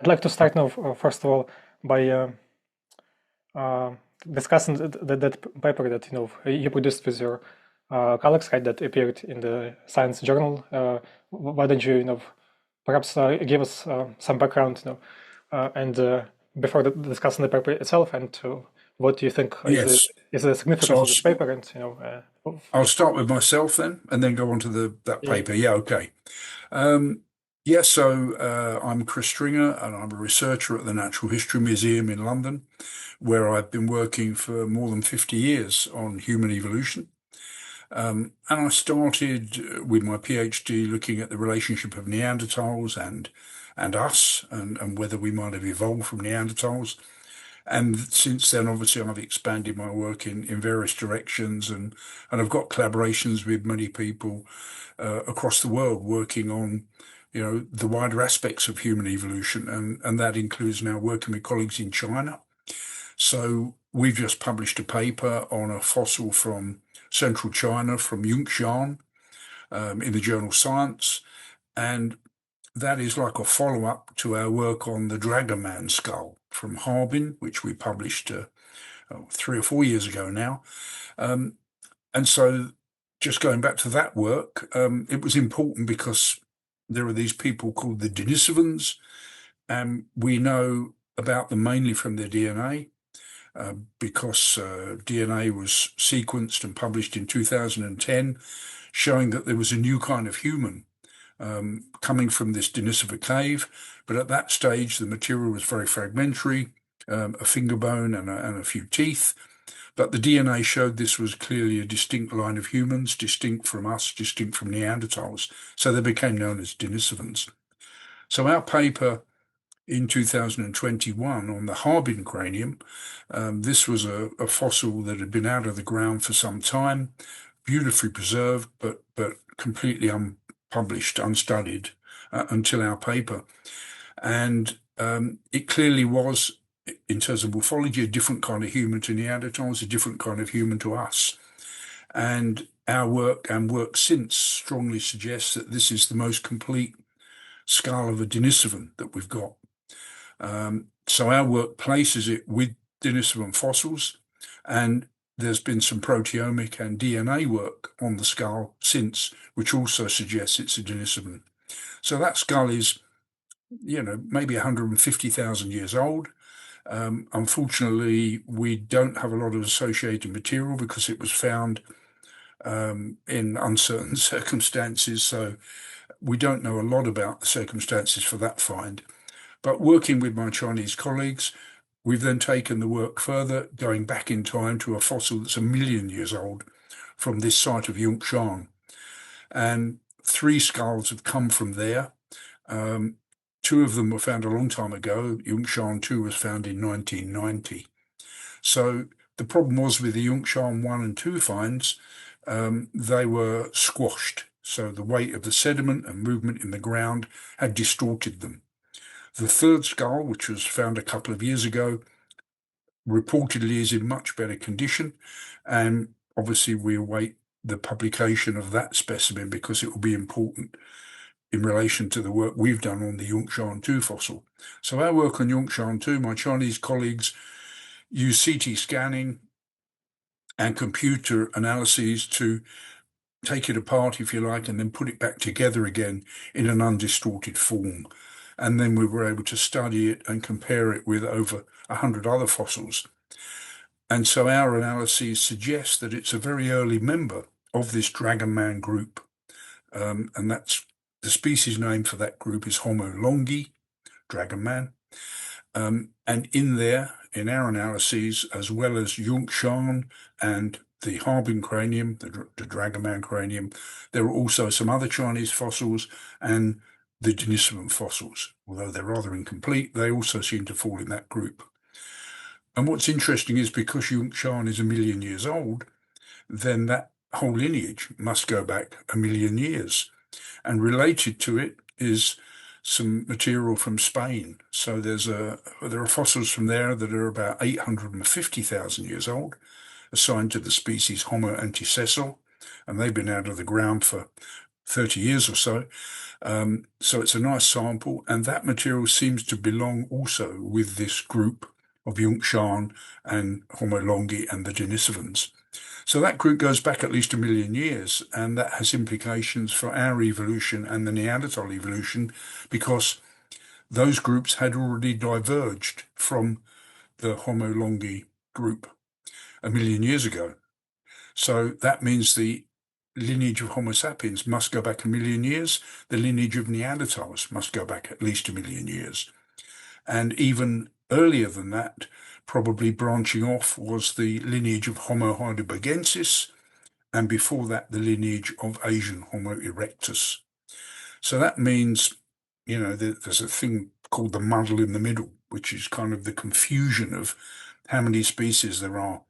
I'd like to start now, first of all, by uh, discussing that paper that you produced with your colleagues, right? That appeared in the Science Journal. Why don't you, perhaps give us some background, and before discussing the paper itself, and what do you think Yes. is the So significance of this paper, and I'll start with myself then, and then go on to that yeah. paper. Yeah, okay. Um, yeah, so I'm Chris Stringer, and I'm a researcher at the Natural History Museum in London, where I've been working for more than 50 years on human evolution. And I started with my PhD looking at the relationship of Neanderthals and us, and whether we might have evolved from Neanderthals. And since then, obviously, I've expanded my work in various directions, and I've got collaborations with many people across the world working on, the wider aspects of human evolution, and that includes now working with colleagues in China. So we've just published a paper on a fossil from central China, from Yunxian, in the journal Science, and that is like a follow-up to our work on the Dragon Man skull from Harbin, which we published 3 or 4 years ago now. Um, and so just going back to that work, it was important because there are these people called the Denisovans, and we know about them mainly from their DNA, because DNA was sequenced and published in 2010, showing that there was a new kind of human coming from this Denisova cave. But at that stage, the material was very fragmentary, a finger bone and a few teeth. But the DNA showed this was clearly a distinct line of humans, distinct from us, distinct from Neanderthals. So they became known as Denisovans. So our paper in 2021 on the Harbin cranium, this was a fossil that had been out of the ground for some time, beautifully preserved, but completely unpublished, unstudied until our paper. And it clearly was, in terms of morphology, a different kind of human to Neanderthals, a different kind of human to us. And our work and work since strongly suggests that this is the most complete skull of a Denisovan that we've got. So our work places it with Denisovan fossils, and there's been some proteomic and DNA work on the skull since, which also suggests it's a Denisovan. So that skull is, maybe 150,000 years old. Unfortunately, we don't have a lot of associated material because it was found in uncertain circumstances. So we don't know a lot about the circumstances for that find. But working with my Chinese colleagues, we've then taken the work further, going back in time to a fossil that's 1 million years old from this site of Yongshan. And 3 skulls have come from there. Two of them were found a long time ago. Yongshan 2 was found in 1990. So the problem was with the Yongshan 1 and 2 finds, they were squashed. So the weight of the sediment and movement in the ground had distorted them. The third skull, which was found a couple of years ago, reportedly is in much better condition. And obviously, we await the publication of that specimen because it will be important in relation to the work we've done on the Yongshan 2 fossil. So our work on Yongshan 2, my Chinese colleagues use CT scanning and computer analyses to take it apart, if you like, and then put it back together again in an undistorted form. And then we were able to study it and compare it with over 100 other fossils. And so our analyses suggest that it's a very early member of this Dragon Man group. And that's the species name for that group is Homo longi, Dragon Man. And in there, in our analyses, as well as Yongshan and the Harbin cranium, the Dragon Man cranium, there are also some other Chinese fossils and the Denisovan fossils. Although they're rather incomplete, they also seem to fall in that group. And what's interesting is because Yongshan is 1 million years old, then that whole lineage must go back 1 million years. And related to it is some material from Spain. So there are fossils from there that are about 850,000 years old, assigned to the species Homo antecessor, and they've been out of the ground for 30 years or so. So it's a nice sample, and that material seems to belong also with this group of Yongshan and Homo longi and the Denisovans. So that group goes back at least 1 million years, and that has implications for our evolution and the Neanderthal evolution because those groups had already diverged from the Homo longi group 1 million years ago. So that means the lineage of Homo sapiens must go back 1 million years. The lineage of Neanderthals must go back at least 1 million years. And even earlier than that, probably branching off, was the lineage of Homo heidelbergensis, and before that, the lineage of Asian Homo erectus. So that means, there's a thing called the muddle in the middle, which is kind of the confusion of how many species there are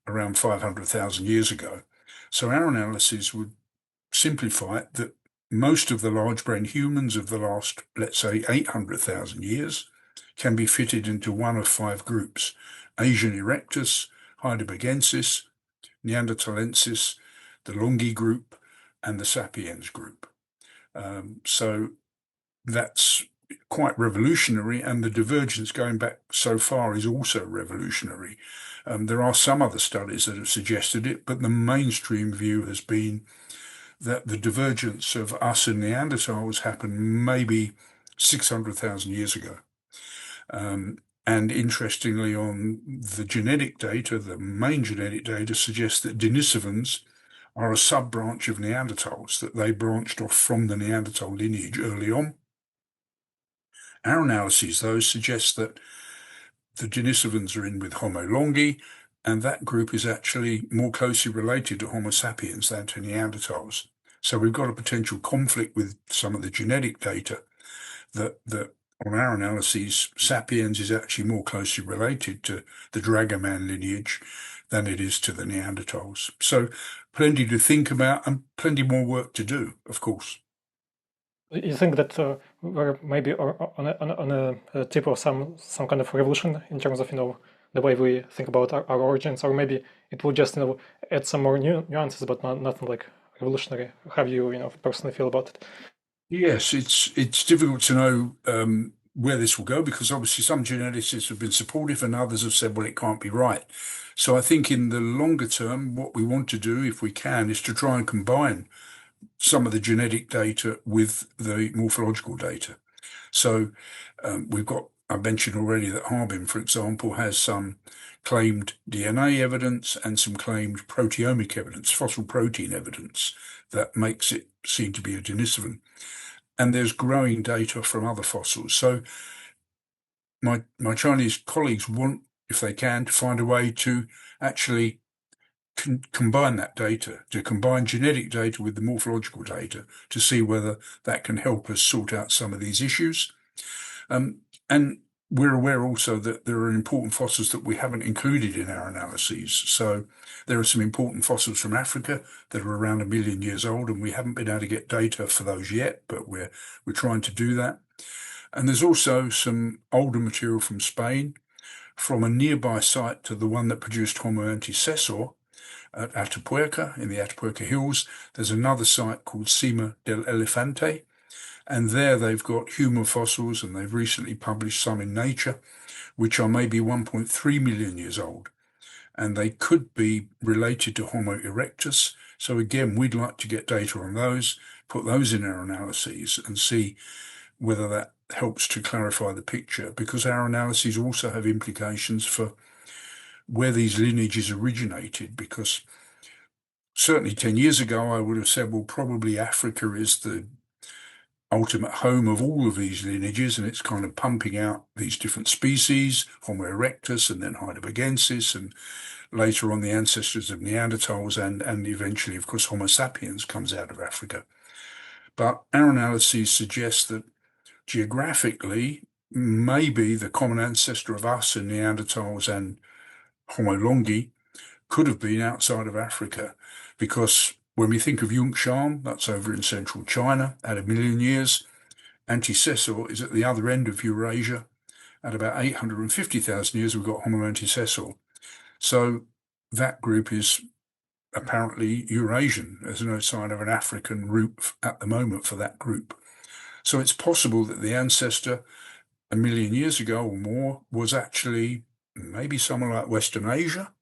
around 500,000 years ago. So our analysis would simplify it that most of the large brain humans of the last, let's say, 800,000 years can be fitted into one of five groups: Asian erectus, heidelbergensis, neanderthalensis, the longi group, and the sapiens group. So that's quite revolutionary, and the divergence going back so far is also revolutionary. There are some other studies that have suggested it, but the mainstream view has been that the divergence of us and Neanderthals happened maybe 600,000 years ago. And interestingly, on the genetic data, the main genetic data suggests that Denisovans are a sub-branch of Neanderthals, that they branched off from the Neanderthal lineage early on. Our analyses, though, suggest that the Denisovans are in with Homo longi, and that group is actually more closely related to Homo sapiens than to Neanderthals. So we've got a potential conflict with some of the genetic data that on our analyses, sapiens is actually more closely related to the Dragoman lineage than it is to the Neanderthals. So plenty to think about and plenty more work to do, of course. You think that we're maybe on a tip of some kind of revolution in terms of the way we think about our origins, or maybe it will just add some more nuances, but nothing like revolutionary. How do you personally feel about it? Yes, it's difficult to know where this will go because obviously some geneticists have been supportive and others have said, well, it can't be right. So I think in the longer term, what we want to do, if we can, is to try and combine some of the genetic data with the morphological data. So I mentioned already that Harbin, for example, has some claimed DNA evidence and some claimed proteomic evidence, fossil protein evidence, that makes it seem to be a Denisovan. And there's growing data from other fossils. So my Chinese colleagues want, if they can, to find a way to actually combine that data, to combine genetic data with the morphological data to see whether that can help us sort out some of these issues. And we're aware also that there are important fossils that we haven't included in our analyses. So there are some important fossils from Africa that are around 1 million years old, and we haven't been able to get data for those yet, but we're trying to do that. And there's also some older material from Spain, from a nearby site to the one that produced Homo antecessor at Atapuerca, in the Atapuerca Hills. There's another site called Cima del Elefante, and there they've got human fossils, and they've recently published some in Nature, which are maybe 1.3 million years old. And they could be related to Homo erectus. So again, we'd like to get data on those, put those in our analyses and see whether that helps to clarify the picture, because our analyses also have implications for where these lineages originated, because certainly 10 years ago, I would have said, well, probably Africa is the ultimate home of all of these lineages, and it's kind of pumping out these different species, Homo erectus and then heidelbergensis, and later on the ancestors of Neanderthals, and eventually, of course, Homo sapiens comes out of Africa. But our analyses suggest that geographically, maybe the common ancestor of us and Neanderthals and Homo longi could have been outside of Africa, because when we think of Yongshan, that's over in central China at 1 million years. Antecessor is at the other end of Eurasia. At about 850,000 years, we've got Homo antecessor. So that group is apparently Eurasian. There's no sign of an African root at the moment for that group. So it's possible that the ancestor 1 million years ago or more was actually maybe somewhere like Western Asia.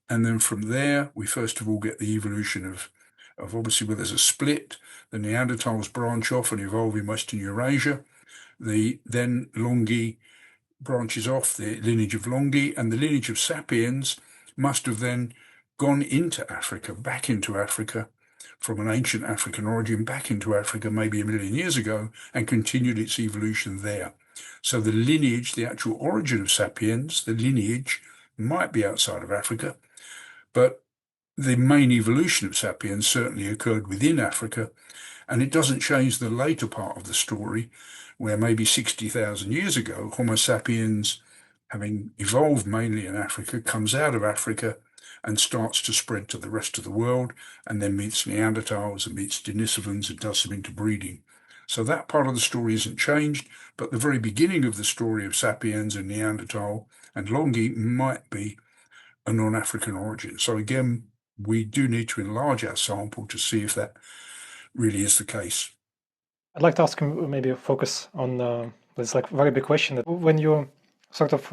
And then from there, we first of all get the evolution of obviously where there's a split, the Neanderthals branch off and evolve in Western Eurasia. The then longi branches off, the lineage of longi, and the lineage of sapiens must have then gone into Africa, back into Africa, from an ancient African origin back into Africa maybe 1 million years ago, and continued its evolution there. So the lineage, the actual origin of sapiens, the lineage might be outside of Africa, but the main evolution of sapiens certainly occurred within Africa, and it doesn't change the later part of the story, where maybe 60,000 years ago, Homo sapiens, having evolved mainly in Africa, comes out of Africa and starts to spread to the rest of the world, and then meets Neanderthals and meets Denisovans and does some interbreeding. So that part of the story isn't changed, but the very beginning of the story of sapiens and Neanderthal and longi might be a non-African origin. So again, we do need to enlarge our sample to see if that really is the case. I'd like to ask him maybe focus on this like very big question that when you sort of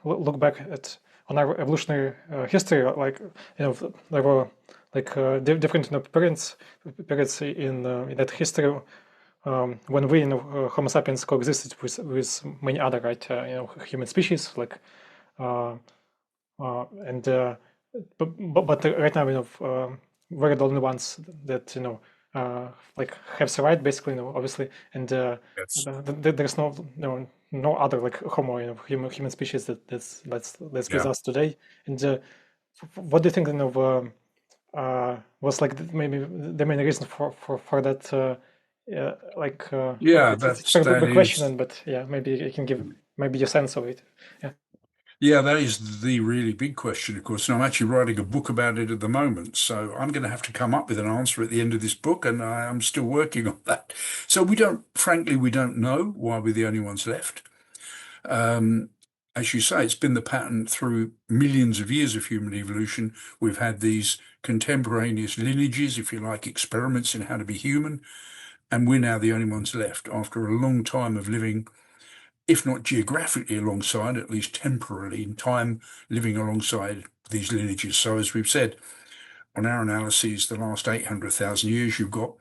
look back at on our evolutionary history, like there were like different periods in that history when we Homo sapiens coexisted with many other human species like and but right now we're the only ones that like have survived basically obviously and Yes. there's no other like Homo human species that's with Yeah. us today and what do you think was like maybe the main reason for that Yeah, it's a very that big question is. but yeah maybe you can give maybe your sense of it. Yeah. Yeah, that is the really big question, of course. And I'm actually writing a book about it at the moment. So I'm going to have to come up with an answer at the end of this book, and I'm still working on that. So frankly, we don't know why we're the only ones left. Um, as you say, it's been the pattern through millions of years of human evolution. We've had these contemporaneous lineages, if you like, experiments in how to be human, and we're now the only ones left after a long time of living, if not geographically alongside, at least temporarily in time, living alongside these lineages. So as we've said, on our analyses, the last 800,000 years, you've got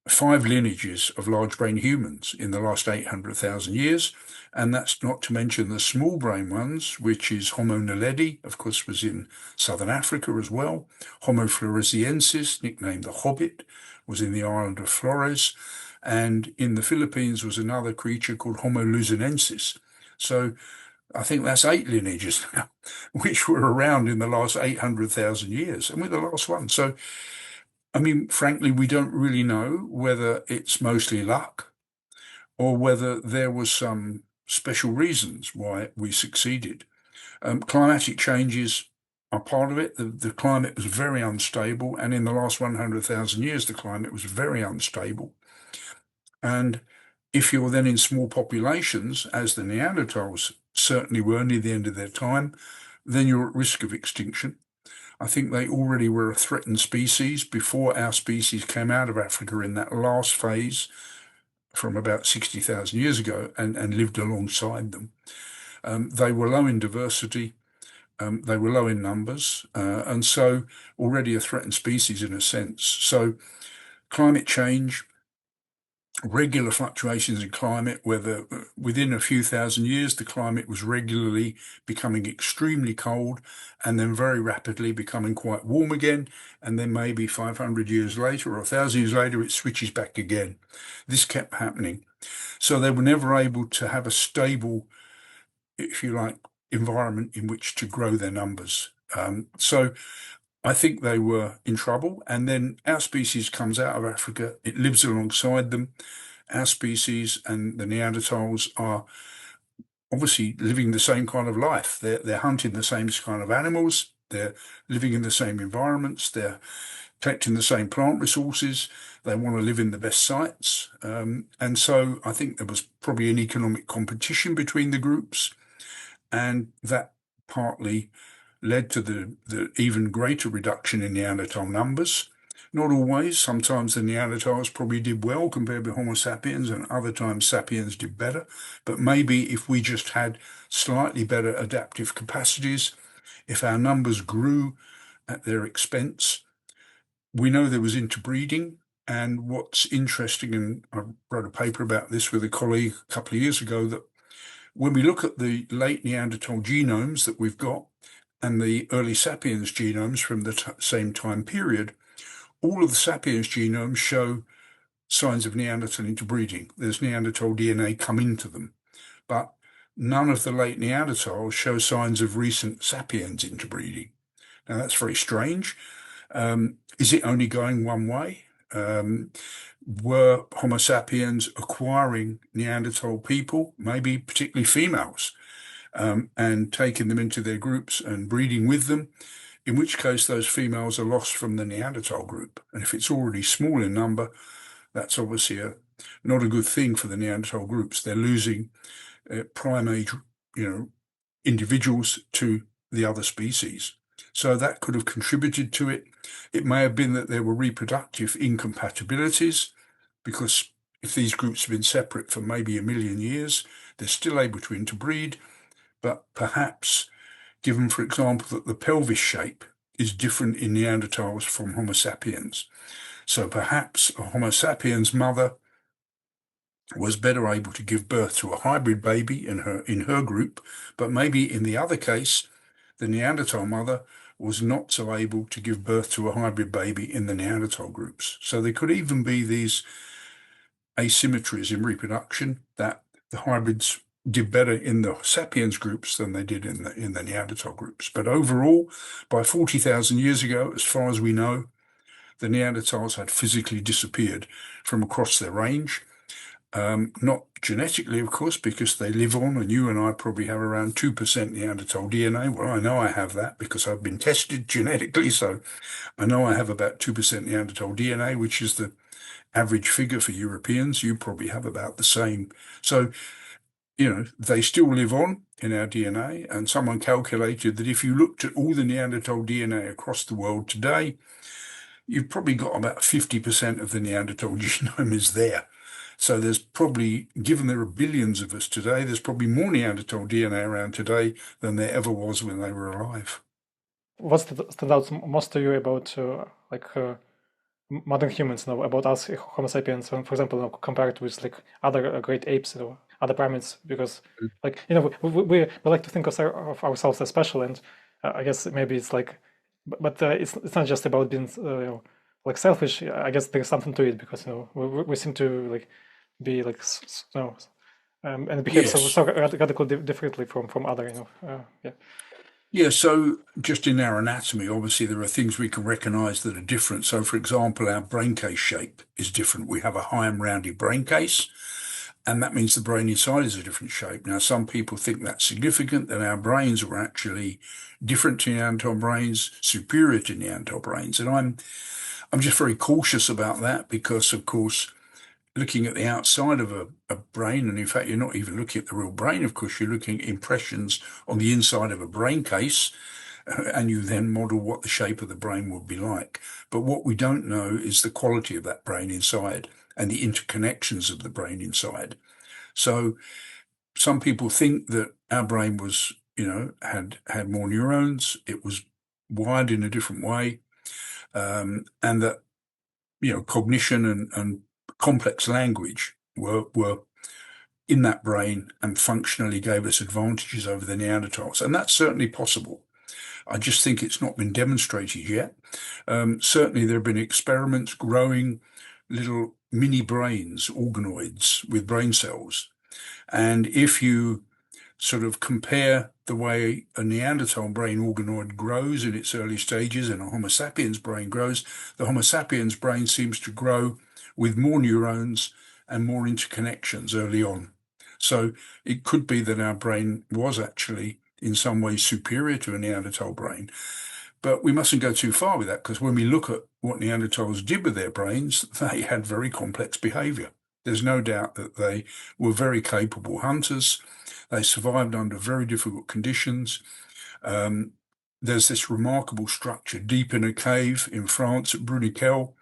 5 lineages of large brain humans in the last 800,000 years. And that's not to mention the small brain ones, which is Homo naledi, of course, was in southern Africa as well. Homo floresiensis, nicknamed the Hobbit, was in the island of Flores. And in the Philippines was another creature called Homo luzonensis. So I think that's 8 lineages now, which were around in the last 800,000 years. And we're the last one. So I mean, frankly, we don't really know whether it's mostly luck or whether there was some special reasons why we succeeded. Climatic changes are part of it. The climate was very unstable, and in the last 100,000 years, the climate was very unstable. And if you're then in small populations, as the Neanderthals certainly were near the end of their time, then you're at risk of extinction. I think they already were a threatened species before our species came out of Africa in that last phase from about 60,000 years ago and lived alongside them. They were low in diversity, they were low in numbers, and so already a threatened species in a sense. So climate change, regular fluctuations in climate, whether within a few thousand years the climate was regularly becoming extremely cold and then very rapidly becoming quite warm again, and then maybe 500 years later or 1,000 years later it switches back again. This kept happening. So they were never able to have a stable, if you like, environment in which to grow their numbers. So I think they were in trouble. And then our species comes out of Africa, it lives alongside them. Our species and the Neanderthals are obviously living the same kind of life. They're hunting the same kind of animals, they're living in the same environments, they're collecting the same plant resources, they want to live in the best sites. And so I think there was probably an economic competition between the groups, and that partly led to the even greater reduction in Neanderthal numbers. Not always. Sometimes the Neanderthals probably did well compared with Homo sapiens, and other times sapiens did better. But maybe if we just had slightly better adaptive capacities, if our numbers grew at their expense, we know there was interbreeding. And what's interesting, and I wrote a paper about this with a colleague a couple of years ago, that when we look at the late Neanderthal genomes that we've got and the early sapiens genomes from the same time period, all of the sapiens genomes show signs of Neanderthal interbreeding. There's Neanderthal DNA come into them, but none of the late Neanderthals show signs of recent sapiens interbreeding. Now that's very strange. Is it only going one way? Were Homo sapiens acquiring Neanderthal people, maybe particularly females, and taking them into their groups and breeding with them, in which case those females are lost from the Neanderthal group. And if it's already small in number, that's obviously not a good thing for the Neanderthal groups. They're losing prime age, individuals to the other species. So that could have contributed to it. It may have been that there were reproductive incompatibilities, because if these groups have been separate for maybe 1 million years, they're still able to interbreed. But perhaps, given, for example, that the pelvis shape is different in Neanderthals from Homo sapiens, so perhaps a Homo sapiens mother was better able to give birth to a hybrid baby in her group, but maybe in the other case, the Neanderthal mother was not so able to give birth to a hybrid baby in the Neanderthal groups. So there could even be these asymmetries in reproduction, that the hybrids did better in the sapiens groups than they did in the Neanderthal groups. But overall, by 40,000 years ago, as far as we know, the Neanderthals had physically disappeared from across their range. Not genetically, of course, because they live on, and you and I probably have around 2% Neanderthal DNA. Well, I know I have that because I've been tested genetically, so I know I have about 2% Neanderthal DNA, which is the average figure for Europeans. You probably have about the same. So, they still live on in our DNA, and someone calculated that if you looked at all the Neanderthal DNA across the world today, you've probably got about 50% of the Neanderthal genome is there. So there's probably, given there are billions of us today, there's probably more Neanderthal DNA around today than there ever was when they were alive. What stands out most to you about modern humans, about us Homo sapiens, for example, compared with other great apes, other primates? Because we like to think of ourselves as special, and I guess maybe it's but it's not just about being selfish. I guess there's something to it, because we seem to be and behave Yes. so radically differently from other yeah. Yeah, so just in our anatomy, obviously there are things we can recognize that are different. So, for example, our brain case shape is different. We have a high and rounded brain case, and that means the brain inside is a different shape. Now, some people think that's significant, that our brains were actually different to Neanderthal brains, superior to Neanderthal brains. And I'm just very cautious about that because, of course, looking at the outside of a brain, and in fact, you're not even looking at the real brain, of course, you're looking at impressions on the inside of a brain case, and you then model what the shape of the brain would be like. But what we don't know is the quality of that brain inside and the interconnections of the brain inside. So some people think that our brain was, had more neurons, it was wired in a different way, and that, cognition and complex language were in that brain and functionally gave us advantages over the Neanderthals. And that's certainly possible. I just think it's not been demonstrated yet. Certainly there have been experiments growing little mini brains, organoids with brain cells. And if you sort of compare the way a Neanderthal brain organoid grows in its early stages and a Homo sapiens brain grows, the Homo sapiens brain seems to grow with more neurons and more interconnections early on. So it could be that our brain was actually in some ways superior to a Neanderthal brain. But we mustn't go too far with that, because when we look at what Neanderthals did with their brains, they had very complex behavior. There's no doubt that they were very capable hunters. They survived under very difficult conditions. there's this remarkable structure deep in a cave in France at Bruniquel.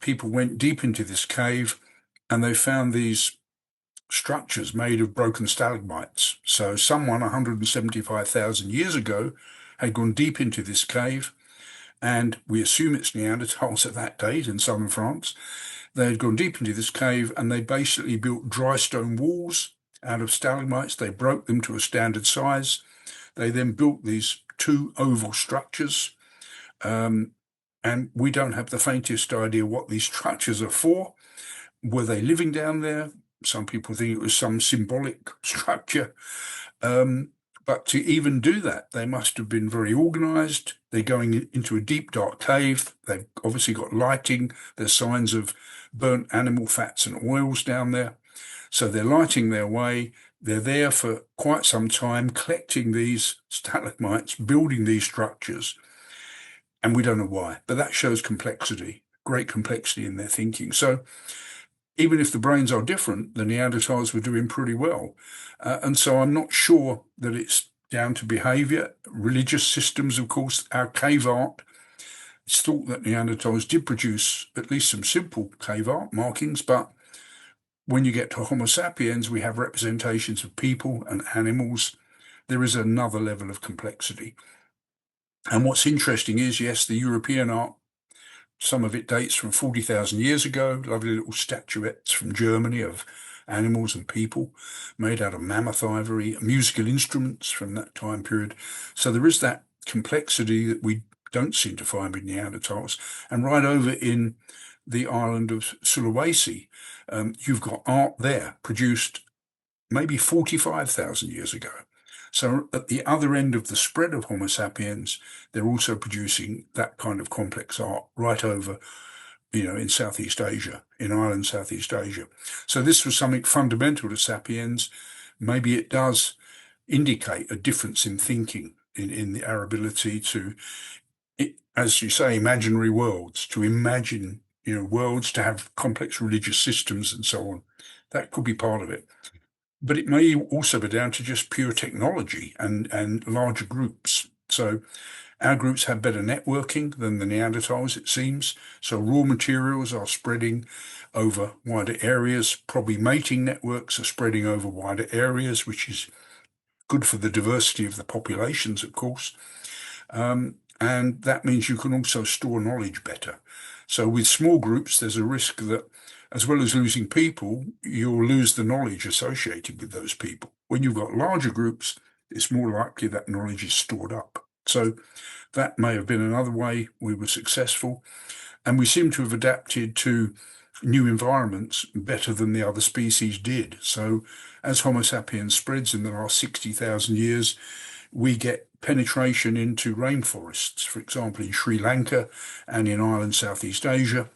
People went deep into this cave and they found these structures made of broken stalagmites. So someone 175,000 years ago had gone deep into this cave, and we assume it's Neanderthals at that date in southern France. They had gone deep into this cave and they basically built dry stone walls out of stalagmites. They broke them to a standard size. They then built these two oval structures. And we don't have the faintest idea what these structures are for. Were they living down there? Some people think it was some symbolic structure. But to even do that, they must have been very organized. They're going into a deep, dark cave. They've obviously got lighting. There's signs of burnt animal fats and oils down there. So they're lighting their way. They're there for quite some time, collecting these stalagmites, building these structures. And we don't know why, but that shows complexity, great complexity in their thinking. So even if the brains are different, the Neanderthals were doing pretty well. And so I'm not sure that it's down to behavior. Religious systems, of course, our cave art. It's thought that Neanderthals did produce at least some simple cave art markings, but when you get to Homo sapiens, we have representations of people and animals. There is another level of complexity. And what's interesting is, yes, the European art, some of it dates from 40,000 years ago, lovely little statuettes from Germany of animals and people made out of mammoth ivory, musical instruments from that time period. So there is that complexity that we don't seem to find with Neanderthals. And right over in the island of Sulawesi, you've got art there produced maybe 45,000 years ago. So at the other end of the spread of Homo sapiens, they're also producing that kind of complex art right over, in Southeast Asia, in Ireland, Southeast Asia. So this was something fundamental to sapiens. Maybe it does indicate a difference in thinking, in our ability to, as you say, imaginary worlds, to imagine, worlds, to have complex religious systems and so on. That could be part of it. But it may also be down to just pure technology and larger groups. So our groups have better networking than the Neanderthals, it seems. So raw materials are spreading over wider areas. Probably mating networks are spreading over wider areas, which is good for the diversity of the populations, of course. And that means you can also store knowledge better. So with small groups, there's a risk that as well as losing people, you'll lose the knowledge associated with those people. When you've got larger groups, it's more likely that knowledge is stored up. So that may have been another way we were successful. And we seem to have adapted to new environments better than the other species did. So as Homo sapiens spreads in the last 60,000 years, we get penetration into rainforests, for example, in Sri Lanka and in Ireland, Southeast Asia.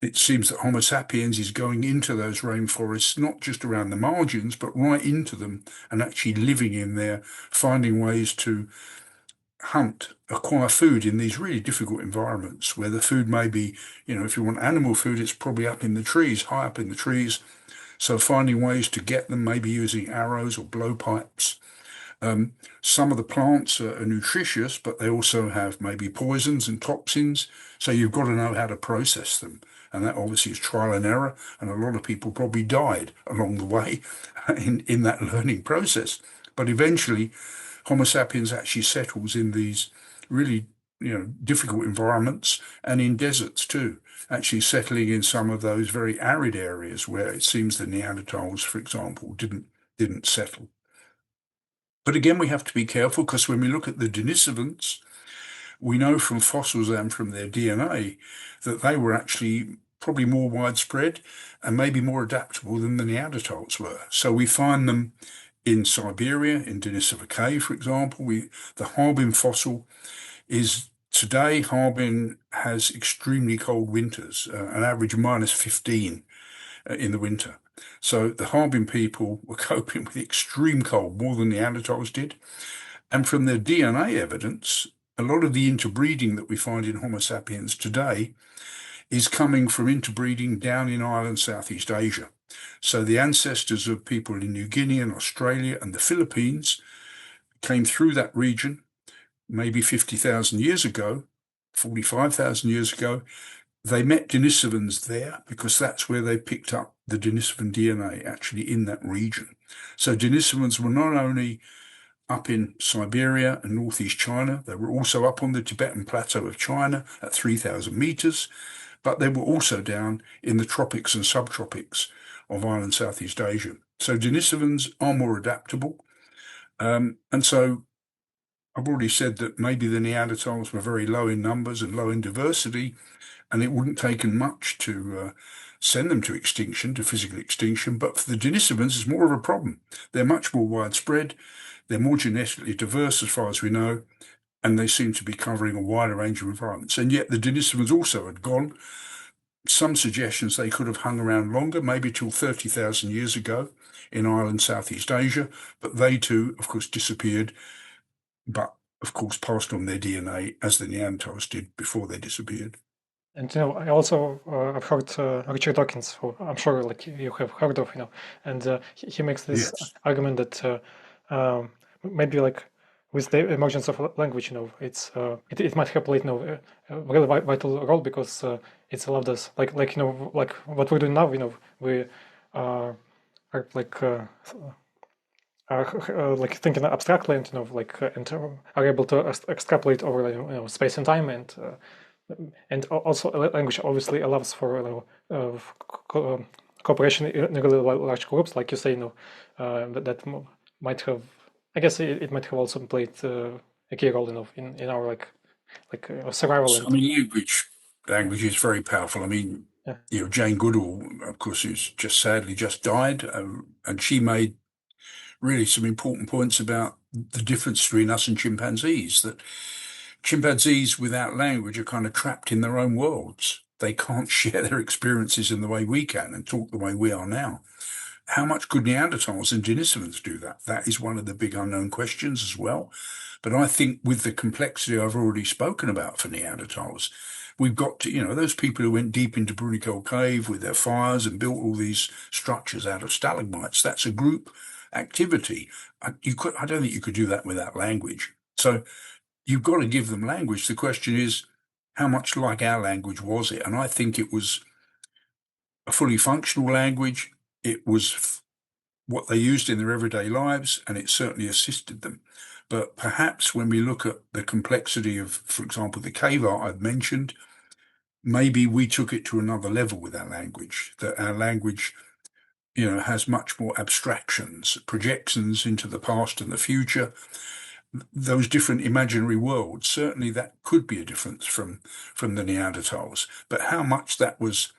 It seems that Homo sapiens is going into those rainforests, not just around the margins, but right into them and actually living in there, finding ways to hunt, acquire food in these really difficult environments where the food may be, if you want animal food, it's probably up in the trees, high up in the trees. So finding ways to get them, maybe using arrows or blowpipes. Some of the plants are nutritious, but they also have maybe poisons and toxins. So you've got to know how to process them. And that obviously is trial and error. And a lot of people probably died along the way in that learning process. But eventually, Homo sapiens actually settles in these really, difficult environments and in deserts too, actually settling in some of those very arid areas where it seems the Neanderthals, for example, didn't settle. But again, we have to be careful because when we look at the Denisovans, we know from fossils and from their DNA that they were actually probably more widespread and maybe more adaptable than the Neanderthals were. So we find them in Siberia, in Denisova Cave, for example. The Harbin fossil is today, Harbin has extremely cold winters, an average minus 15 in the winter. So the Harbin people were coping with extreme cold more than Neanderthals did. And from their DNA evidence, a lot of the interbreeding that we find in Homo sapiens today is coming from interbreeding down in Ireland, Southeast Asia. So the ancestors of people in New Guinea and Australia and the Philippines came through that region maybe 50,000 years ago, 45,000 years ago, they met Denisovans there because that's where they picked up the Denisovan DNA, actually in that region. So Denisovans were not only up in Siberia and northeast China, they were also up on the Tibetan plateau of China at 3,000 meters, but they were also down in the tropics and subtropics of island Southeast Asia. So Denisovans are more adaptable. And so I've already said that maybe the Neanderthals were very low in numbers and low in diversity, and it wouldn't taken much to send them to extinction, to physical extinction. But for the Denisovans, it's more of a problem. They're much more widespread. They're more genetically diverse, as far as we know, and they seem to be covering a wider range of environments. And yet the Denisovans also had gone. Some suggestions they could have hung around longer, maybe till 30,000 years ago in Ireland, Southeast Asia, but they too, of course, disappeared, but of course passed on their DNA as the Neanderthals did before they disappeared. And I also I've heard Richard Dawkins, who I'm sure like you have heard of, and he makes this Yes. argument that maybe like with the emergence of language, it might have played a really vital role because it's allowed us like what we're doing now, we are like like thinking abstractly and and are able to extrapolate over space and time and also language obviously allows for cooperation in really large groups, like you say, that might have. I guess it might have also played a key role, in our survival So, and I mean, language is very powerful. I mean, yeah. Jane Goodall, of course, who's just sadly just died, and she made really some important points about the difference between us and chimpanzees, that chimpanzees without language are kind of trapped in their own worlds. They can't share their experiences in the way we can and talk the way we are now. How much could Neanderthals and Denisovans do that? That is one of the big unknown questions as well. But I think with the complexity I've already spoken about for Neanderthals, we've got to, those people who went deep into Brunical Cave with their fires and built all these structures out of stalagmites, that's a group activity. I don't think you could do that without language. So you've got to give them language. The question is, how much like our language was it? And I think it was a fully functional language. It was what they used in their everyday lives, and it certainly assisted them. But perhaps when we look at the complexity of, for example, the cave art I've mentioned, maybe we took it to another level with our language, that our language, has much more abstractions, projections into the past and the future, those different imaginary worlds. Certainly that could be a difference from the Neanderthals. But how much that was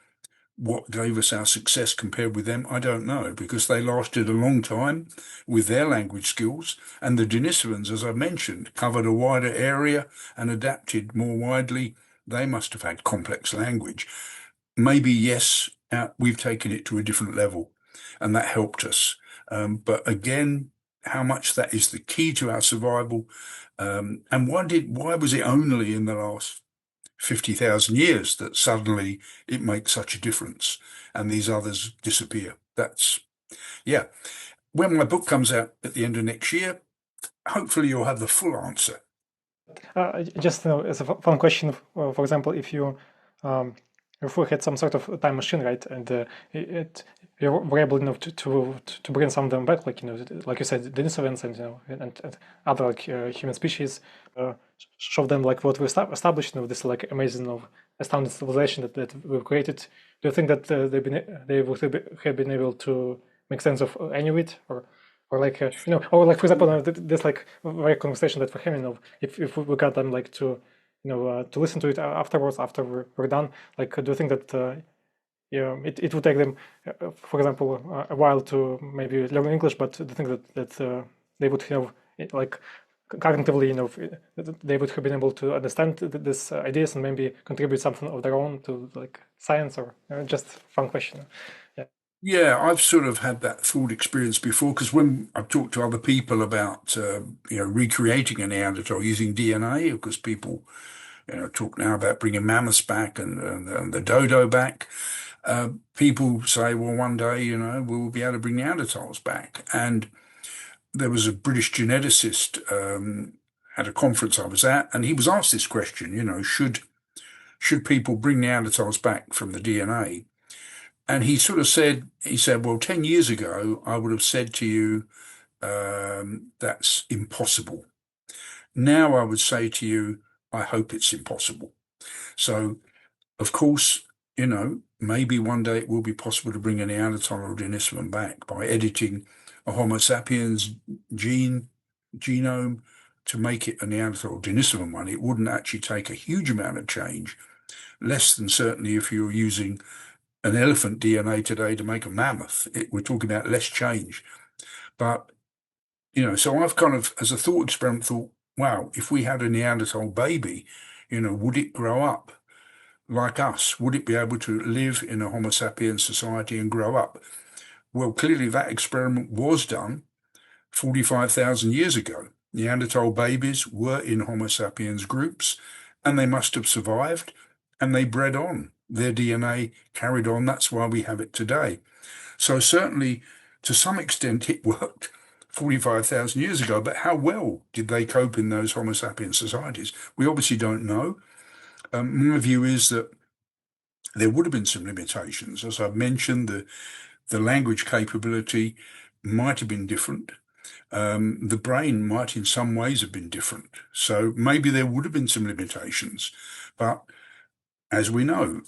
what gave us our success compared with them, I don't know, because they lasted a long time with their language skills. And the Denisovans, as I mentioned, covered a wider area and adapted more widely. They must have had complex language. Maybe, yes, we've taken it to a different level, and that helped us. But again, how much that is the key to our survival, and why was it only in the last 50,000 years that suddenly it makes such a difference and these others disappear? Yeah. When my book comes out at the end of next year, hopefully you'll have the full answer. Just as a fun question, for example, um, if we had some sort of time machine, right, and we were able, to bring some of them back, like you said, Denisovans and and other human species, uh, show them like what we established, this like amazing, astounding civilization that we've created. Do you think that they would have been able to make sense of any of it, or like or like for example, this like very conversation that we're having of if we got them like to to listen to it afterwards after we're done, like do you think that yeah, it would take them for example a while to maybe learn English, but do you think that they would like cognitively they would have been able to understand these ideas and maybe contribute something of their own to like science, or just fun question. Yeah. Yeah, I've sort of had that thought experience before because when I've talked to other people about, recreating a Neanderthal using DNA, because people, talk now about bringing mammoths back and the dodo back. People say, well, one day, we'll be able to bring Neanderthals back. And there was a British geneticist, at a conference I was at, and he was asked this question, should people bring Neanderthals back from the DNA? And he sort of said, well, 10 years ago, I would have said to you, that's impossible. Now I would say to you, I hope it's impossible. So, of course, maybe one day it will be possible to bring a Neanderthal or Denisovan back by editing a Homo sapiens genome to make it a Neanderthal or Denisovan one. It wouldn't actually take a huge amount of change, less than certainly if you're using an elephant DNA today to make a mammoth. We're talking about less change. But, so I've kind of, as a thought experiment, thought, wow, if we had a Neanderthal baby, would it grow up like us? Would it be able to live in a Homo sapiens society and grow up? Well, clearly that experiment was done 45,000 years ago. Neanderthal babies were in Homo sapiens groups, and they must have survived, and they bred on. Their DNA carried on. That's why we have it today. So certainly, to some extent, it worked 45,000 years ago, but how well did they cope in those Homo sapiens societies? We obviously don't know. My view is that there would have been some limitations. As I've mentioned, the language capability might have been different. The brain might in some ways have been different. So maybe there would have been some limitations. But as we know,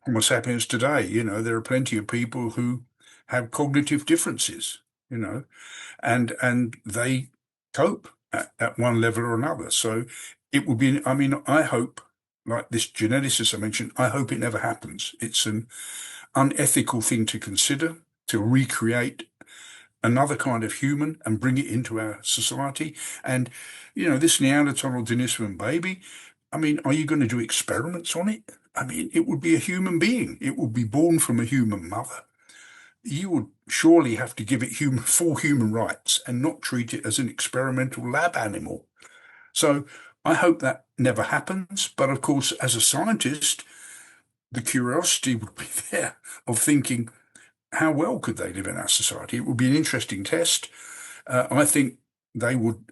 Homo sapiens today, there are plenty of people who have cognitive differences, and they cope at one level or another. So it would be, I hope, like this geneticist I mentioned, I hope it never happens. It's an unethical thing to consider, to recreate another kind of human and bring it into our society. And, this Neanderthal or Denisovan baby, are you going to do experiments on it? It would be a human being. It would be born from a human mother. You would surely have to give it full human rights and not treat it as an experimental lab animal. So I hope that never happens. But of course, as a scientist, the curiosity would be there of thinking, how well could they live in our society? It would be an interesting test. I think they would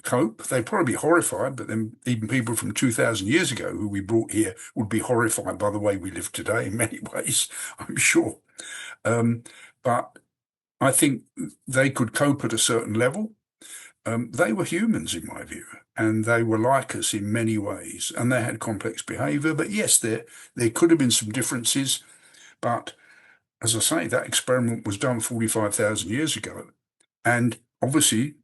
cope. They'd probably be horrified, but then even people from 2,000 years ago who we brought here would be horrified by the way we live today in many ways, I'm sure. But I think they could cope at a certain level. They were humans, in my view, and they were like us in many ways, and they had complex behavior. But yes, there could have been some differences. But as I say, that experiment was done 45,000 years ago. And obviously,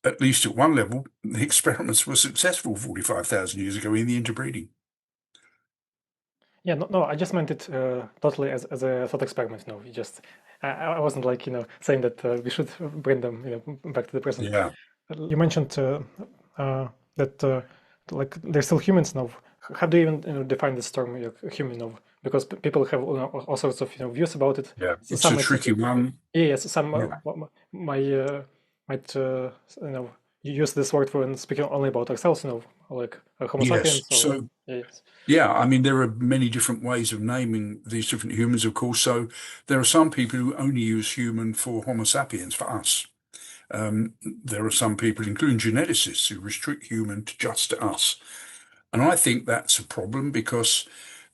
at least at one level, the experiments were successful 45,000 years ago in the interbreeding. Yeah, no, I just meant it totally as a thought experiment. No, I wasn't like, saying that we should bring them, back to the present. Yeah. You mentioned that like they're still humans now. How do you even define this term, human now? Because people have all sorts of views about it. Yeah, So it's some a might tricky one. yes, some Yeah. might use this word when speaking only about ourselves, like Homo Yes. sapiens. Or So, yes, yeah, there are many different ways of naming these different humans, of course. So there are some people who only use human for Homo sapiens, for us. There are some people, including geneticists, who restrict human to just to us. And I think that's a problem because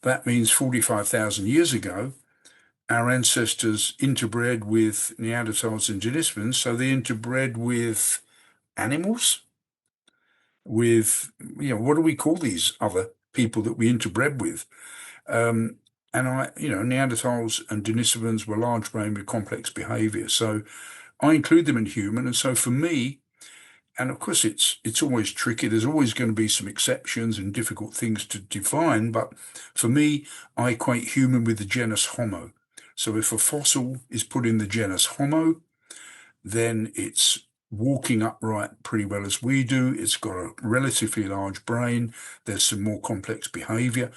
that means 45,000 years ago, our ancestors interbred with Neanderthals and Denisovans. So they interbred with animals, with, what do we call these other people that we interbred with? And Neanderthals and Denisovans were large brain with complex behavior. So I include them in human. And so for me, and of course it's always tricky, there's always going to be some exceptions and difficult things to define. But for me, I equate human with the genus Homo. So if a fossil is put in the genus Homo, then it's walking upright pretty well as we do. It's got a relatively large brain. There's some more complex behavior.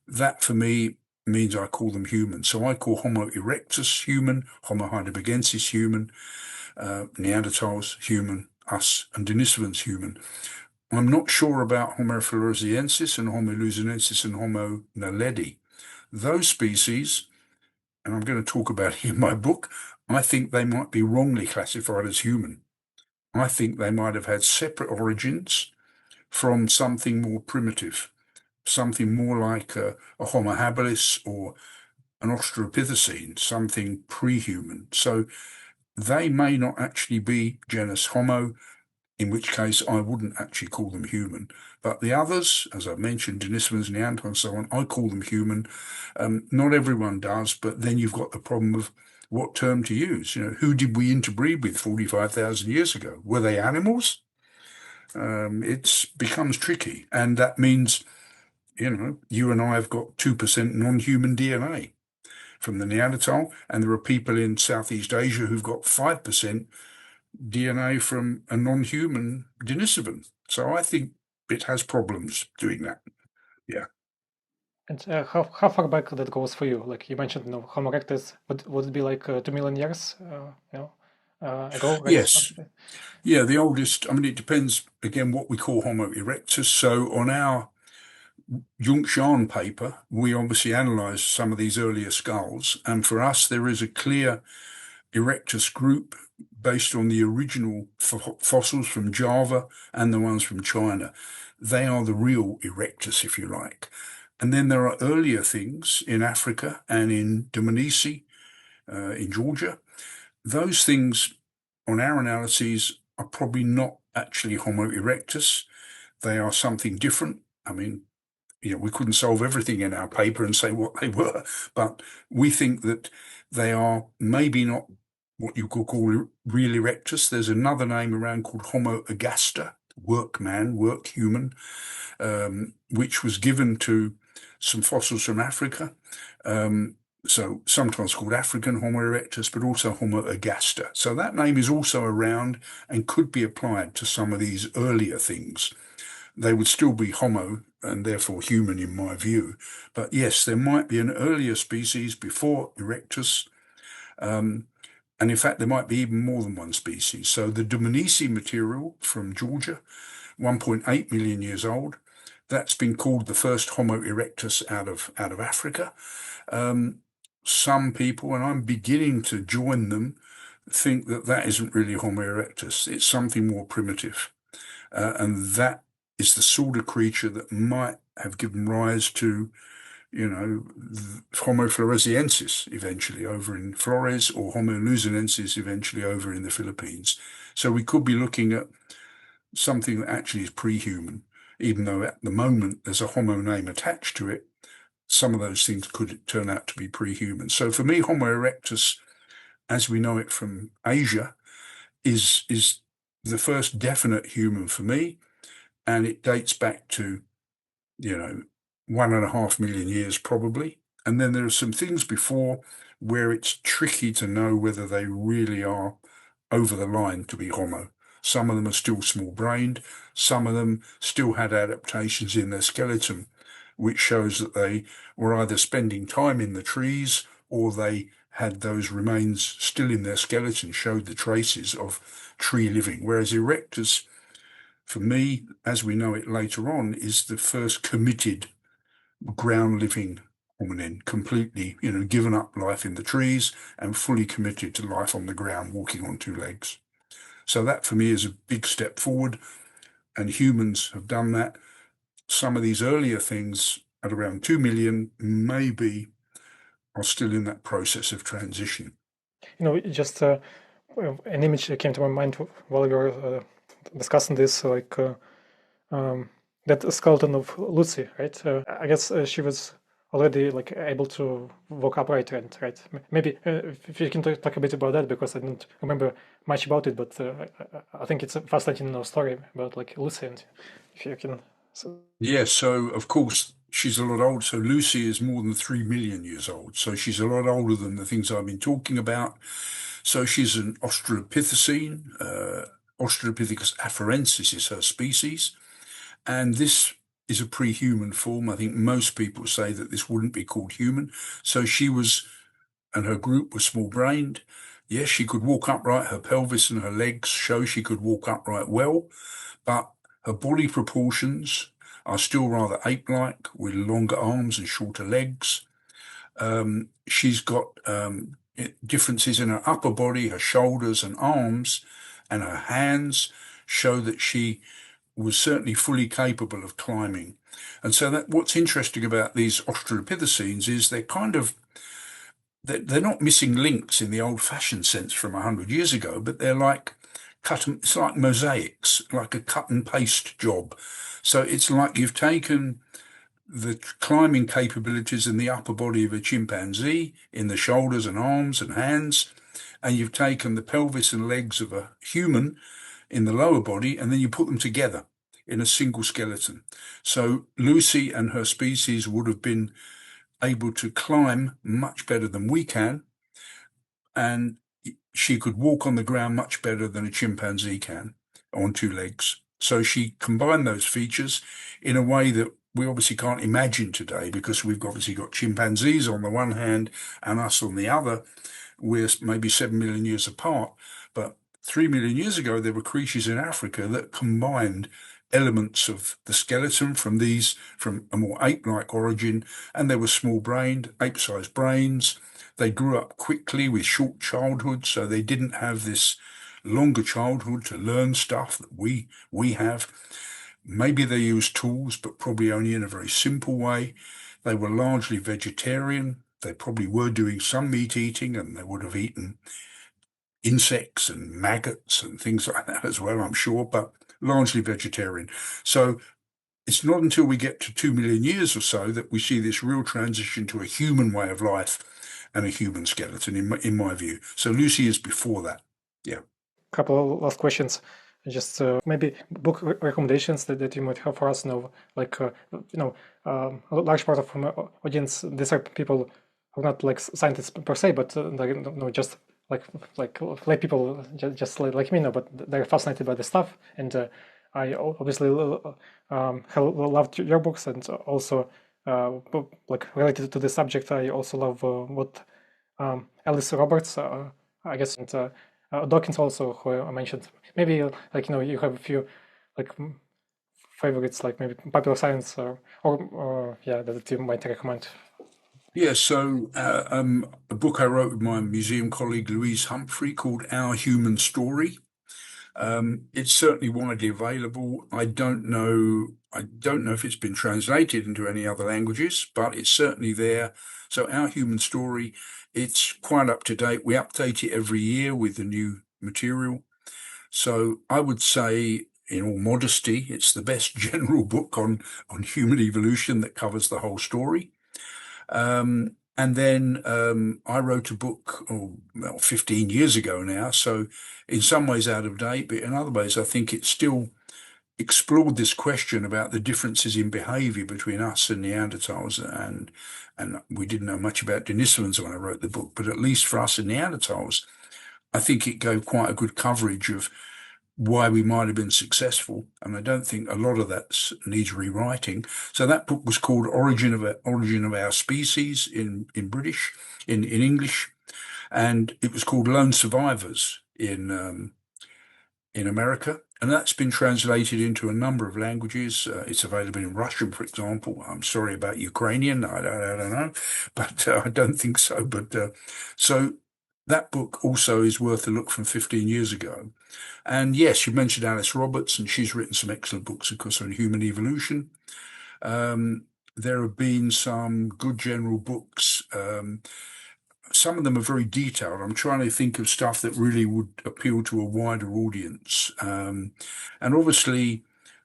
That for me means I call them human. So I call Homo erectus human, Homo heidelbergensis human, Neanderthals human, us and Denisovans human. I'm not sure about Homo floresiensis and Homo luzonensis and Homo naledi. Those species, and I'm going to talk about it in my book, I think they might be wrongly classified as human. I think they might have had separate origins from something more primitive, something more like a Homo habilis or an Australopithecine, something pre-human. So they may not actually be genus Homo, in which case I wouldn't actually call them human. But the others, as I've mentioned, Denisovans, Neanderthals, and so on, I call them human. Not everyone does, but then you've got the problem of what term to use. Who did we interbreed with 45,000 years ago? Were they animals? It becomes tricky. And that means, you and I have got 2% non-human DNA from the Neanderthal, and there are people in Southeast Asia who've got 5% DNA from a non-human Denisovan. So I think it has problems doing that. Yeah. And how far back that goes for you? Like you mentioned, Homo erectus. Would it be like 2 million years, ago already? Yes. Yeah, the oldest, I mean, it depends, again, what we call Homo erectus. So on our Yongshan paper, we obviously analysed some of these earlier skulls, and for us, there is a clear erectus group based on the original fossils from Java and the ones from China. They are the real erectus, if you like. And then there are earlier things in Africa and in Dmanisi, in Georgia. Those things, on our analyses, are probably not actually Homo erectus. They are something different. I mean, we couldn't solve everything in our paper and say what they were, but we think that they are maybe not what you could call real erectus. There's another name around called Homo ergaster, workman, work human, which was given to some fossils from Africa. So sometimes called African Homo erectus, but also Homo ergaster. So that name is also around and could be applied to some of these earlier things. They would still be Homo and therefore human in my view. But yes, there might be an earlier species before erectus. And in fact, there might be even more than one species. So the Dmanisi material from Georgia, 1.8 million years old, that's been called the first Homo erectus out of Africa. Some people, and I'm beginning to join them, think that that isn't really Homo erectus. It's something more primitive. And that is the sort of creature that might have given rise to, Homo floresiensis eventually over in Flores, or Homo luzonensis eventually over in the Philippines. So we could be looking at something that actually is pre-human, even though at the moment there's a Homo name attached to it. Some of those things could turn out to be pre-human. So for me, Homo erectus, as we know it from Asia, is the first definite human for me, and it dates back to 1.5 million years probably. And then there are some things before where it's tricky to know whether they really are over the line to be Homo. Some of them are still small-brained. Some of them still had adaptations in their skeleton, which shows that they were either spending time in the trees or they had those remains still in their skeleton, showed the traces of tree living. Whereas erectus, for me, as we know it later on, is the first committed ground living hominin, completely, given up life in the trees and fully committed to life on the ground, walking on two legs. So that for me is a big step forward, and humans have done that. Some of these earlier things at around 2 million maybe are still in that process of transition. Just an image came to my mind while we were discussing this, like that skeleton of Lucy, right? I guess she was already like able to walk upright, and right. Maybe if you can talk a bit about that, because I don't remember much about it, but I think it's a fascinating story about like Lucy, and if you can. So, Yeah, so of course she's a lot older. So Lucy is more than 3 million years old. So she's a lot older than the things I've been talking about. So she's an Australopithecine. Australopithecus afarensis is her species. And this is a pre-human form. I think most people say that this wouldn't be called human. So she was, and her group was small-brained. Yes, she could walk upright. Her pelvis and her legs show she could walk upright well, but her body proportions are still rather ape-like, with longer arms and shorter legs. She's got differences in her upper body, her shoulders and arms, and her hands show that she was certainly fully capable of climbing. And so that what's interesting about these Australopithecines is they're not missing links in the old-fashioned sense from 100 years ago, but they're like it's like mosaics, like a cut and paste job. So it's like you've taken the climbing capabilities in the upper body of a chimpanzee, in the shoulders and arms and hands, and you've taken the pelvis and legs of a human in the lower body, and then you put them together in a single skeleton. So Lucy and her species would have been able to climb much better than we can, and she could walk on the ground much better than a chimpanzee can on two legs. So she combined those features in a way that we obviously can't imagine today, because we've obviously got chimpanzees on the one hand and us on the other. We're maybe 7 million years apart, but 3 million years ago, there were creatures in Africa that combined elements of the skeleton from a more ape-like origin, and they were small-brained, ape-sized brains. They grew up quickly with short childhoods, so they didn't have this longer childhood to learn stuff that we have. Maybe they used tools, but probably only in a very simple way. They were largely vegetarian. They probably were doing some meat eating, and they would have eaten insects and maggots and things like that as well, I'm sure, but largely vegetarian. So it's not until we get to 2 million years or so that we see this real transition to a human way of life and a human skeleton, in my view. So Lucy is before that. Yeah. Couple of last questions. Just maybe book recommendations that you might have for us. Like a large part of my audience, these are people who are not like scientists per se, but just like lay people, just like me, but they're fascinated by the stuff. And I obviously have loved your books, and also like related to the subject, I also love what Alice Roberts, I guess, and Dawkins also, who I mentioned. Maybe you have a few like favorites, like maybe popular science or yeah, that you might recommend. Yeah, so a book I wrote with my museum colleague Louise Humphrey called Our Human Story. It's certainly widely available. I don't know if it's been translated into any other languages, but it's certainly there. So Our Human Story, it's quite up to date. We update it every year with the new material. So I would say, in all modesty, it's the best general book on human evolution that covers the whole story. And then I wrote a book, 15 years ago now, so in some ways out of date, but in other ways, I think it still explored this question about the differences in behavior between us and Neanderthals. And we didn't know much about Denisovans when I wrote the book, but at least for us and Neanderthals, I think it gave quite a good coverage of why we might have been successful, and I don't think a lot of that needs rewriting. So that book was called Origin of Our Species in English, and it was called Lone Survivors in America, and that's been translated into a number of languages. It's available in Russian, for example. I'm sorry about Ukrainian. I don't know, but I don't think so. But so that book also is worth a look from 15 years ago. And yes, you mentioned Alice Roberts, and she's written some excellent books, of course, on human evolution. There have been some good general books. Some of them are very detailed. I'm trying to think of stuff that really would appeal to a wider audience. And obviously,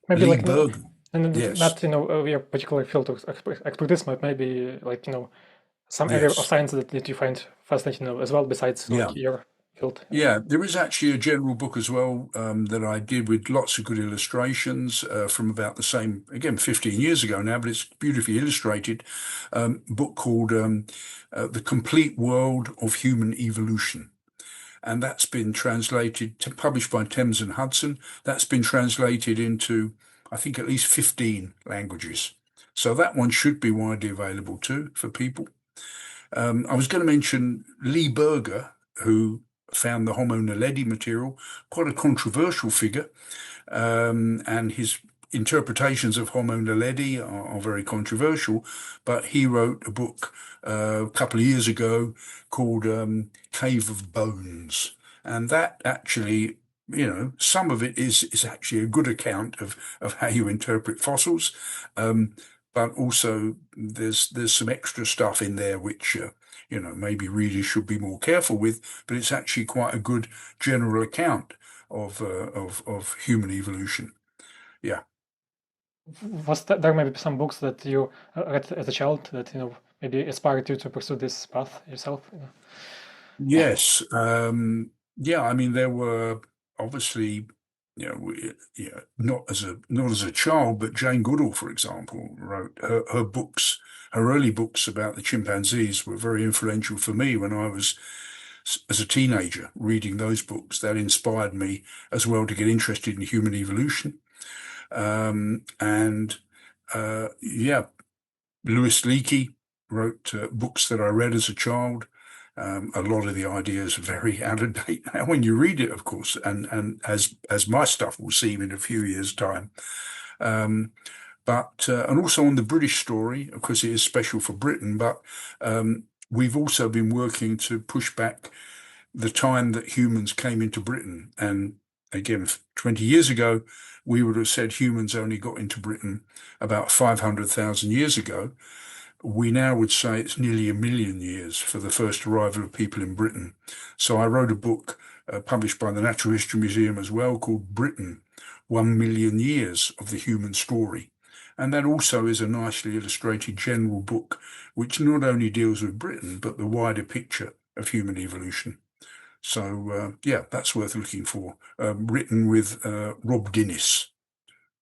Maybe Lee like Berg. and Yes, not your particular field of expertise, but maybe like some area of yes. science that you find fascinating as well, besides Yeah. like your field. Yeah, there is actually a general book as well that I did with lots of good illustrations from about the same, again, 15 years ago now, but it's beautifully illustrated. Book called The Complete World of Human Evolution. And that's been translated, published by Thames and Hudson. That's been translated into, I think, at least 15 languages. So that one should be widely available too for people. I was going to mention Lee Berger, who found the Homo naledi material, quite a controversial figure, and his interpretations of Homo naledi are very controversial, but he wrote a book a couple of years ago called Cave of Bones, and that actually some of it is actually a good account of how you interpret fossils, um, but also there's some extra stuff in there which maybe readers should be more careful with. But it's actually quite a good general account of human evolution. Yeah. Was there maybe some books that you read as a child that maybe inspired you to pursue this path yourself? Yes. Yeah. I mean, there were obviously, not as a child, but Jane Goodall, for example, wrote her books. Her early books about the chimpanzees were very influential for me when I was, as a teenager, reading those books. That inspired me as well to get interested in human evolution. And yeah, Louis Leakey wrote books that I read as a child. A lot of the ideas are very out of date now when you read it, of course, and as my stuff will seem in a few years' time. Um, but and also on the British story, of course, it is special for Britain, but we've also been working to push back the time that humans came into Britain. And again, 20 years ago, we would have said humans only got into Britain about 500,000 years ago. We now would say it's nearly 1 million years for the first arrival of people in Britain. So I wrote a book published by the Natural History Museum as well called Britain, 1 million Years of the Human Story. And that also is a nicely illustrated general book, which not only deals with Britain, but the wider picture of human evolution. So, yeah, that's worth looking for. Written with Rob Guinness.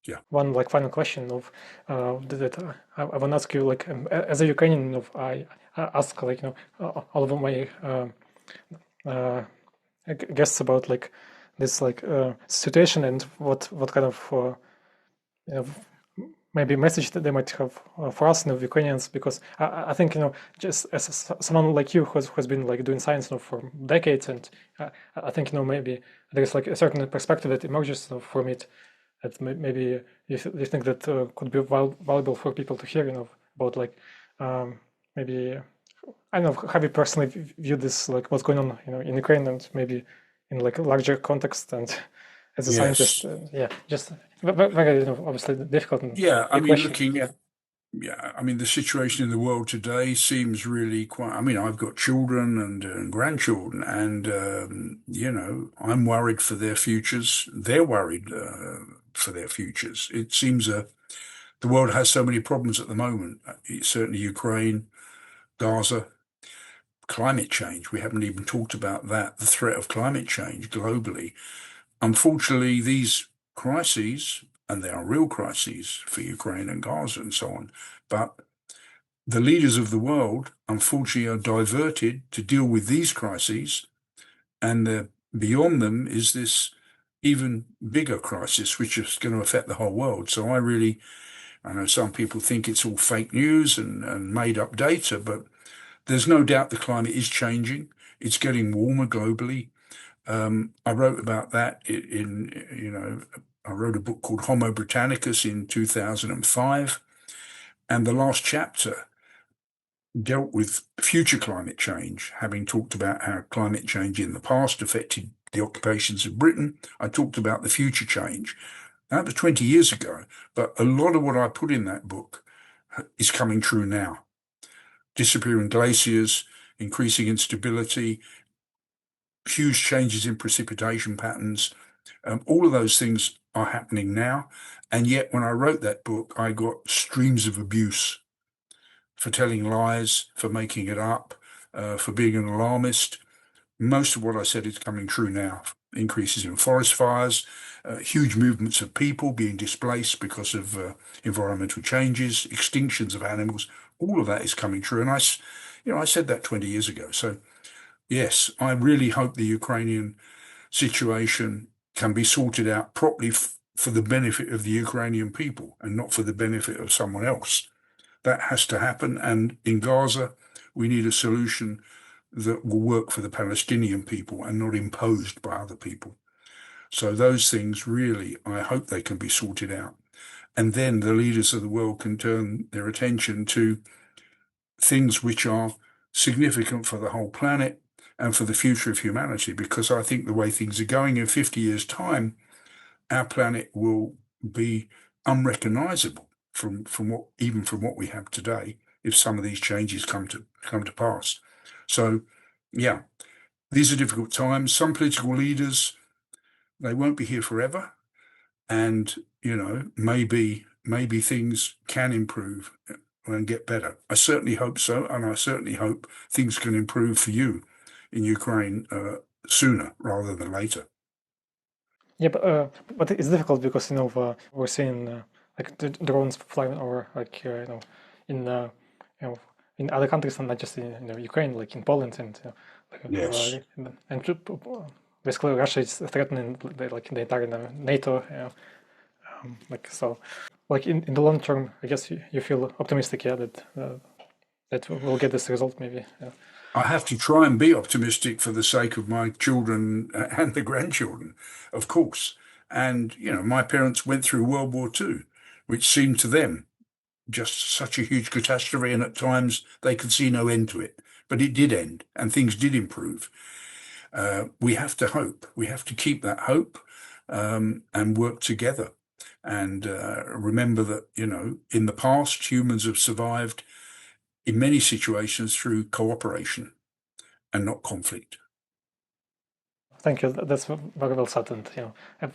Yeah. One final question of that I want to ask you, like, as a Ukrainian, I ask, like, all of my uh, guests about, like, this, like, situation, and what kind of you know maybe message that they might have for us, Ukrainians, because I think, just as someone like you who's been, like, doing science, for decades, and I think, maybe there's, like, a certain perspective that emerges, from it, that maybe you think that could be valuable for people to hear, about, like, maybe, I don't know, how you personally view this, like, what's going on, in Ukraine, and maybe in, like, a larger context, and as a scientist, Yes. yeah, just very, obviously difficult and Yeah. I big mean, question. looking at Yeah, I mean, the situation in the world today seems really quite. I mean, I've got children and grandchildren, and I'm worried for their futures. They're worried for their futures. It seems the world has so many problems at the moment. Certainly, Ukraine, Gaza, climate change. We haven't even talked about that. The threat of climate change globally. Unfortunately, these crises, and they are real crises for Ukraine and Gaza and so on, but the leaders of the world, unfortunately, are diverted to deal with these crises, and beyond them is this even bigger crisis, which is going to affect the whole world. So I know some people think it's all fake news and made up data, but there's no doubt the climate is changing. It's getting warmer globally. I wrote about that I wrote a book called Homo Britannicus in 2005, and the last chapter dealt with future climate change, having talked about how climate change in the past affected the occupations of Britain. I talked about the future change. That was 20 years ago, but a lot of what I put in that book is coming true now. Disappearing glaciers, increasing instability, huge changes in precipitation patterns, all of those things are happening now. And yet, when I wrote that book, I got streams of abuse for telling lies, for making it up, for being an alarmist. Most of what I said is coming true now. Increases in forest fires, huge movements of people being displaced because of environmental changes, extinctions of animals. All of that is coming true. And I said that 20 years ago. So yes, I really hope the Ukrainian situation can be sorted out properly for the benefit of the Ukrainian people and not for the benefit of someone else. That has to happen. And in Gaza, we need a solution that will work for the Palestinian people and not imposed by other people. So those things really, I hope they can be sorted out. And then the leaders of the world can turn their attention to things which are significant for the whole planet, and for the future of humanity, because I think the way things are going in 50 years' time, our planet will be unrecognizable from what even from what we have today if some of these changes come to pass. So yeah, these are difficult times. Some political leaders, they won't be here forever, and maybe things can improve and get better. I certainly hope so, and I certainly hope things can improve for you in Ukraine sooner rather than later. Yeah, but it's difficult because we're seeing like the drones flying over like in you know in other countries and not just in Ukraine, like in Poland and Yes. basically Russia is threatening like the entire NATO. Like so, like in the long term, I guess you feel optimistic, yeah, that we'll get this result maybe. Yeah. I have to try and be optimistic for the sake of my children and the grandchildren, of course. And, my parents went through World War II, which seemed to them just such a huge catastrophe. And at times they could see no end to it. But it did end and things did improve. We have to hope. We have to keep that hope and work together. And remember that, in the past, humans have survived in many situations through cooperation and not conflict. Thank you. That's very well said, and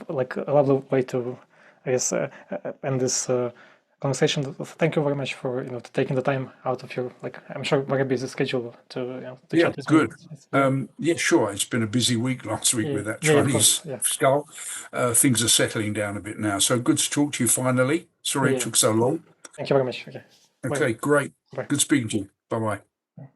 like a lovely way to, I guess, end this conversation. Thank you very much for taking the time out of your I'm sure very busy schedule to Yeah, chat with me. good. Yeah, sure. It's been a busy week last week with that Yeah, of course. Chinese Yeah, skull. Things are settling down a bit now. So good to talk to you finally. Sorry it yeah. took so long. Thank you very much. Okay, bye. Okay, great. Bye. Good speaking to you. Bye bye.